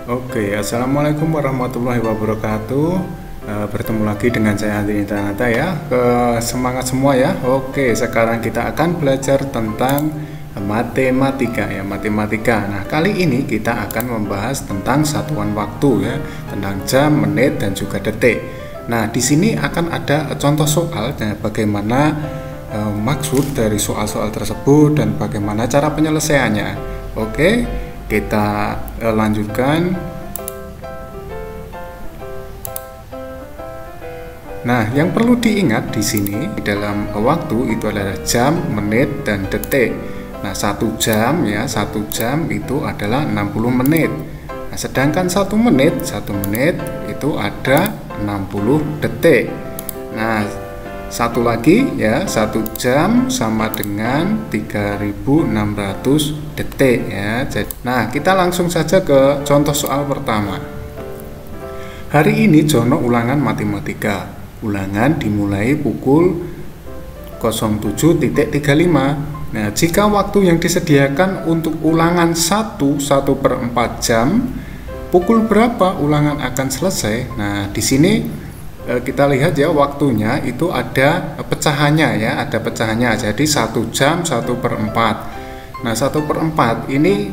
Oke, assalamualaikum warahmatullahi wabarakatuh. Bertemu lagi dengan saya Andri Tanata ya. Semangat semua ya. Oke, sekarang kita akan belajar tentang matematika ya, matematika. Nah, kali ini kita akan membahas tentang satuan waktu ya, tentang jam, menit dan juga detik. Nah, di sini akan ada contoh soal ya, bagaimana maksud dari soal-soal tersebut dan bagaimana cara penyelesaiannya. Oke, kita lanjutkan. Nah, yang perlu diingat di sini di dalam waktu itu adalah jam, menit, dan detik. Nah, 1 jam ya, 1 jam itu adalah 60 menit. Nah, sedangkan 1 menit itu ada 60 detik. Nah, satu lagi ya, 1 jam sama dengan 3600 detik ya. Nah, kita langsung saja ke contoh soal pertama. Hari ini Jono ulangan matematika. Ulangan dimulai pukul 07.35. Nah, jika waktu yang disediakan untuk ulangan 1/4 jam, pukul berapa ulangan akan selesai? Nah, di sini kita lihat ya, waktunya itu ada pecahannya ya, ada pecahannya. Jadi 1 jam 1/4. Nah, 1/4 ini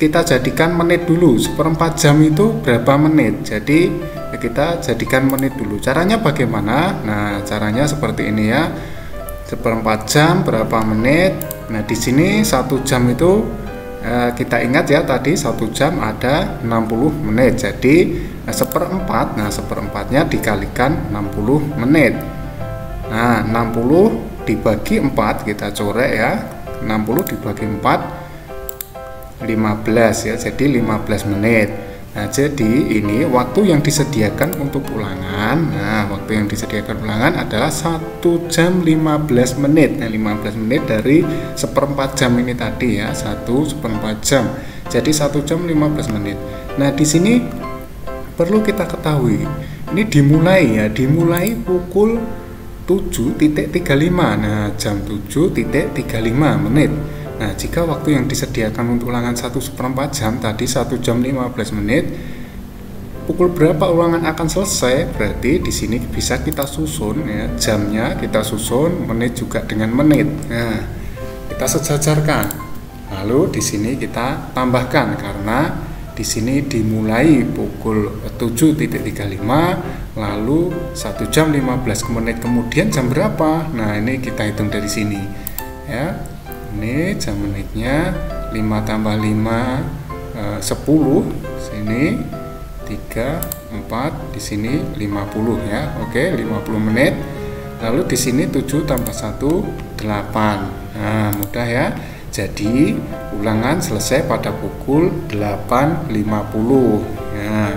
kita jadikan menit dulu. 1/4 jam itu berapa menit? Jadi kita jadikan menit dulu. Caranya bagaimana? Nah, caranya seperti ini ya. 1/4 jam berapa menit? Nah, di sini 1 jam itu kita ingat ya, tadi 1 jam ada 60 menit. Jadi 1/4, nah 1/4-nya dikalikan 60 menit. Nah, 60 dibagi 4 kita coret ya. 60 dibagi 4 15 ya, jadi 15 menit. Nah, jadi ini waktu yang disediakan untuk ulangan. Nah, waktu yang disediakan ulangan adalah 1 jam 15 menit. Nah, 15 menit dari 1/4 jam ini tadi ya, 1/4 jam. Jadi 1 jam 15 menit. Nah, di sini perlu kita ketahui, ini dimulai pukul 7.35. Nah, jam 7.35 menit. Nah, jika waktu yang disediakan untuk ulangan 1/4 jam tadi 1 jam 15 menit, pukul berapa ulangan akan selesai? Berarti di sini bisa kita susun ya, jamnya kita susun, menit juga dengan menit. Nah, kita sejajarkan. Lalu di sini kita tambahkan karena di sini dimulai pukul 7.35, lalu 1 jam 15 menit kemudian jam berapa? Nah, ini kita hitung dari sini ya. Ini jam menitnya 5 tambah 5 10, sini 3 4, di sini 50 ya. Oke, 50 menit. Lalu di sini 7 tambah 1 8. Nah, mudah ya. Jadi ulangan selesai pada pukul 8.50 ya.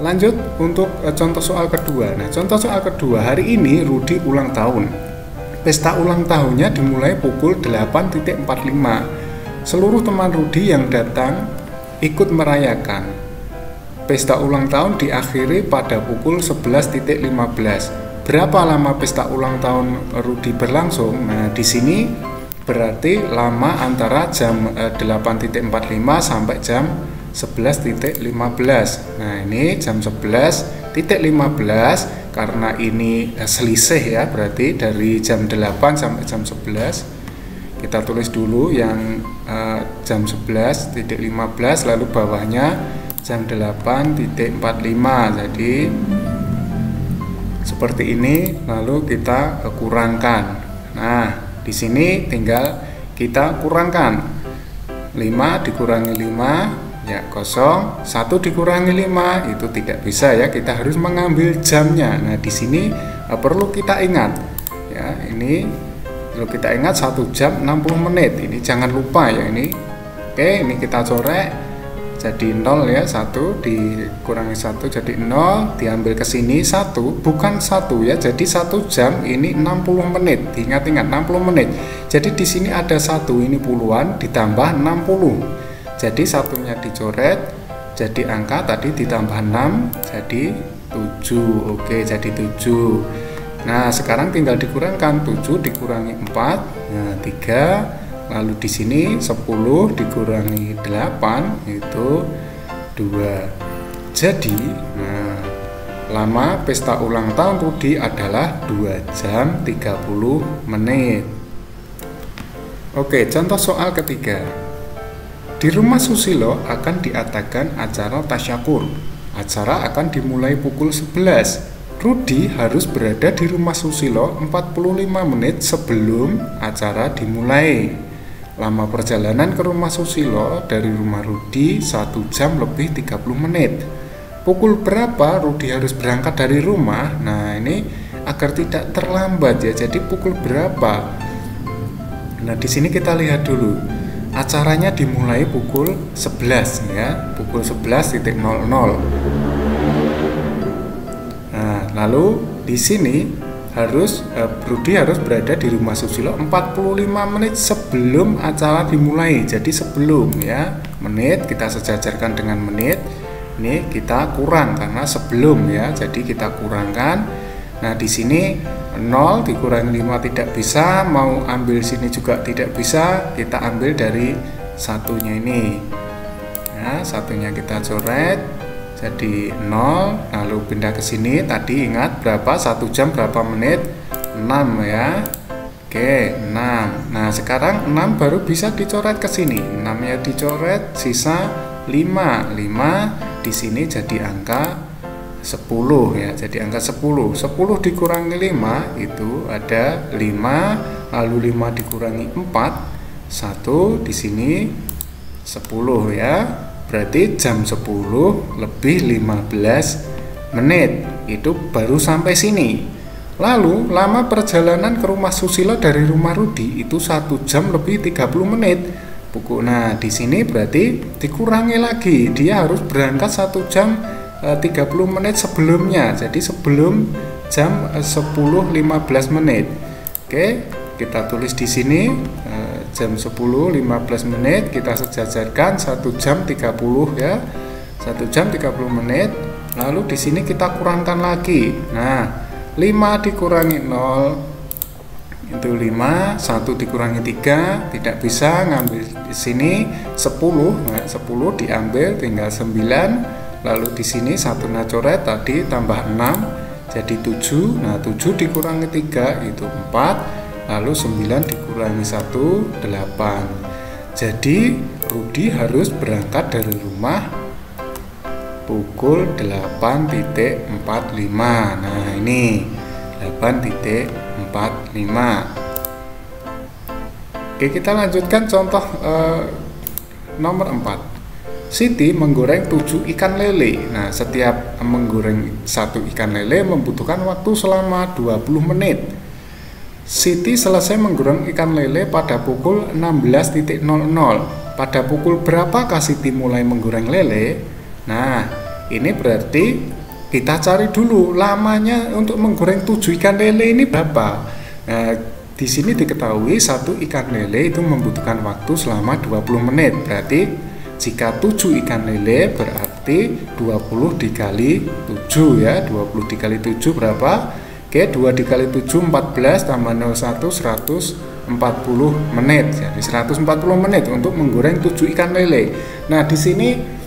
Lanjut untuk contoh soal kedua. Nah, contoh soal kedua, hari ini Rudi ulang tahun. Pesta ulang tahunnya dimulai pukul 8.45. Seluruh teman Rudi yang datang ikut merayakan. Pesta ulang tahun diakhiri pada pukul 11.15. Berapa lama pesta ulang tahun Rudi berlangsung? Nah, di sini berarti lama antara jam 8.45 sampai jam 11.15. Nah, ini jam 11.15 karena ini selisih ya, berarti dari jam 8 sampai jam 11. Kita tulis dulu yang jam 11.15, lalu bawahnya jam 8.45. Jadi seperti ini, lalu kita kurangkan. Nah, di sini tinggal kita kurangkan. 5 dikurangi 5 ya kosong, 1 dikurangi 5 itu tidak bisa ya, kita harus mengambil jamnya. Nah, di sini perlu kita ingat ya, ini perlu kita ingat 1 jam 60 menit. Ini jangan lupa ya ini. Oke, ini kita coret jadi 0 ya, 1 dikurangi 1 jadi 0, diambil ke sini 1, bukan 1 ya. Jadi 1 jam ini 60 menit. Ingat-ingat 60 menit. Jadi di sini ada 1, ini puluhan ditambah 60. Jadi satunya dicoret, jadi angka tadi ditambah 6 jadi 7. Oke, jadi 7. Nah, sekarang tinggal dikurangkan 7 dikurangi 4, nah 3. Lalu di sini 10 dikurangi 8 itu 2. Jadi, lama pesta ulang tahun Rudi adalah 2 jam 30 menit. Oke, contoh soal ketiga. Di rumah Susilo akan diadakan acara tasyakur. Acara akan dimulai pukul 11. Rudi harus berada di rumah Susilo 45 menit sebelum acara dimulai. Lama perjalanan ke rumah Susilo dari rumah Rudi 1 jam lebih 30 menit. Pukul berapa Rudi harus berangkat dari rumah? Nah, ini agar tidak terlambat ya. Jadi pukul berapa? Nah, di sini kita lihat dulu. Acaranya dimulai pukul 11 ya, pukul 11.00. Nah, lalu di sini Rudi harus berada di rumah Susilo 45 menit sebelum acara dimulai. Jadi sebelum ya, menit kita sejajarkan dengan menit. Ini kita kurang karena sebelum ya, jadi kita kurangkan. Nah, di sini 0 dikurangi 5 tidak bisa, mau ambil sini juga tidak bisa, kita ambil dari satunya ini. Nah, satunya kita coret jadi 0, lalu pindah ke sini. Tadi ingat berapa? 1 jam berapa menit? 6 ya. Oke, 6. Nah, sekarang 6 baru bisa dicoret ke sini. 6-nya dicoret, sisa 5 di sini jadi angka 10 ya, jadi angka 10 dikurangi 5 itu ada 5, lalu 5 dikurangi 4 1, di sini 10 ya, berarti jam 10 lebih 15 menit itu baru sampai sini. Lalu lama perjalanan ke rumah Susilo dari rumah Rudi itu 1 jam lebih 30 menit. Nah, di sini berarti dikurangi lagi, dia harus berangkat 1 jam 30 menit sebelumnya. Jadi sebelum jam 10.15 menit. Oke, kita tulis di sini jam 10.15 menit, kita sejajarkan 1 jam 30 ya. 1 jam 30 menit. Lalu di sini kita kurangkan lagi. Nah, 5 dikurangi 0 itu 5, 1 dikurangi 3 tidak bisa, ngambil di sini 10. Nah, 10 diambil tinggal 9, lalu di sini 1 coret tadi tambah 6 jadi 7. Nah, 7 dikurangi 3 itu 4, lalu 9 dikurangi 1 8. Jadi Rudi harus berangkat dari rumah pukul 8.45. Nah, ini 8.45. Oke, kita lanjutkan contoh nomor 4. Siti menggoreng 7 ikan lele. Nah, setiap menggoreng 1 ikan lele membutuhkan waktu selama 20 menit. Siti selesai menggoreng ikan lele pada pukul 16.00. Pada pukul berapakah Siti mulai menggoreng lele? Nah, ini berarti kita cari dulu lamanya untuk menggoreng 7 ikan lele ini berapa. Nah, di sini diketahui 1 ikan lele itu membutuhkan waktu selama 20 menit. Berarti jika 7 ikan lele berarti 20 dikali 7 ya. 20 dikali 7 berapa? Oke, 2 dikali 7 14 tambah 01 140 menit. Jadi 140 menit untuk menggoreng 7 ikan lele. Nah, di sini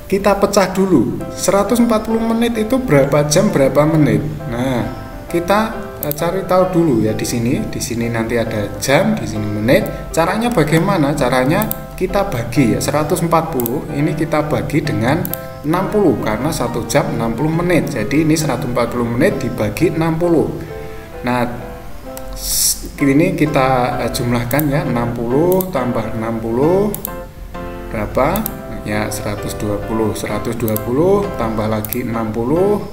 kita pecah dulu. 140 menit itu berapa jam berapa menit. Nah, kita cari tahu dulu ya di sini. Di sini nanti ada jam, di sini menit. Caranya bagaimana? Caranya kita bagi ya. 140 ini kita bagi dengan 60 karena 1 jam 60 menit. Jadi ini 140 menit dibagi 60. Nah, ini kita jumlahkan ya. 60 tambah 60 berapa? Ya 120 tambah lagi 60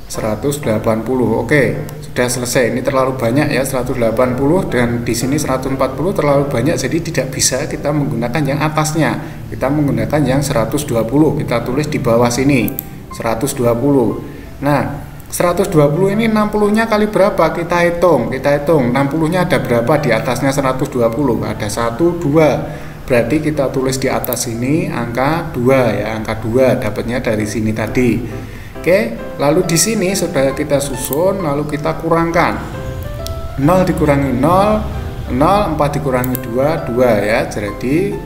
180. Oke, sudah selesai. Ini terlalu banyak ya 180 dan di sini 140 terlalu banyak, jadi tidak bisa kita menggunakan yang atasnya. Kita menggunakan yang 120. Kita tulis di bawah sini 120. Nah, 120 ini 60-nya kali berapa? Kita hitung. 60-nya ada berapa di atasnya 120? Ada 1 2. Berarti kita tulis di atas sini angka 2 ya, angka 2 dapatnya dari sini tadi. Oke, lalu di sini sudah kita susun, lalu kita kurangkan. 0 dikurangi 0, 4 dikurangi 2, 2 ya. Jadi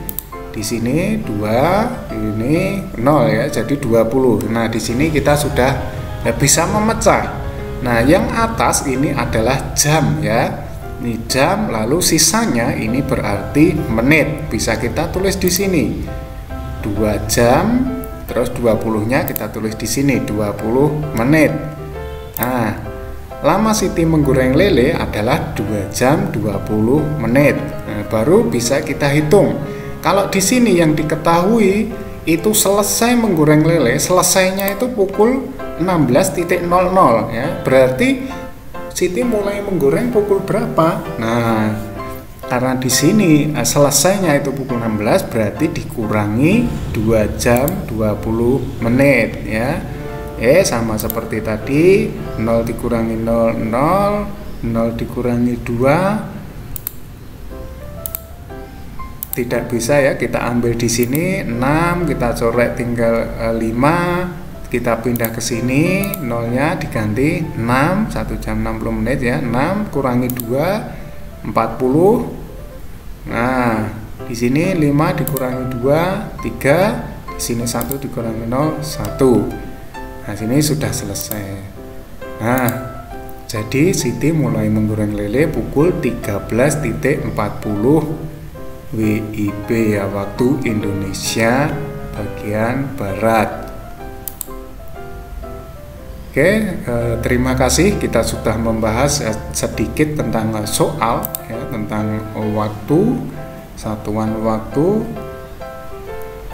Di sini 2, ini 0 ya, jadi 20. Nah, di sini kita sudah bisa memecah. Nah, yang atas ini adalah jam ya. Ini jam, lalu sisanya ini berarti menit. Bisa kita tulis di sini. 2 jam, terus 20-nya kita tulis di sini 20 menit. Nah, lama Siti menggoreng lele adalah 2 jam 20 menit. Nah, baru bisa kita hitung. Kalau di sini yang diketahui itu selesai menggoreng lele, selesainya itu pukul 16.00 ya. Berarti Siti mulai menggoreng pukul berapa? Nah, karena di sini selesainya itu pukul 16, berarti dikurangi 2 jam 20 menit ya. Sama seperti tadi, 0 dikurangi 0, 0, 0 dikurangi 2. Tidak bisa ya, kita ambil di sini 6, kita coret tinggal 5, kita pindah ke sini, nolnya diganti 6, 1 jam 60 menit ya, 6 kurangi 2, 40. Nah, di sini 5 dikurangi 2, 3, di sini 1 dikurangi 0, 1. Nah, sini sudah selesai. Nah, jadi Siti mulai menggoreng lele pukul 13.40 WIB ya, waktu Indonesia bagian Barat. Oke, terima kasih. Kita sudah membahas sedikit tentang soal ya, tentang waktu, satuan waktu.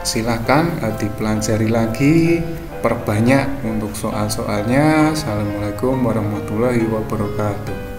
Silakan dipelajari lagi, perbanyak untuk soal-soalnya. Assalamualaikum warahmatullahi wabarakatuh.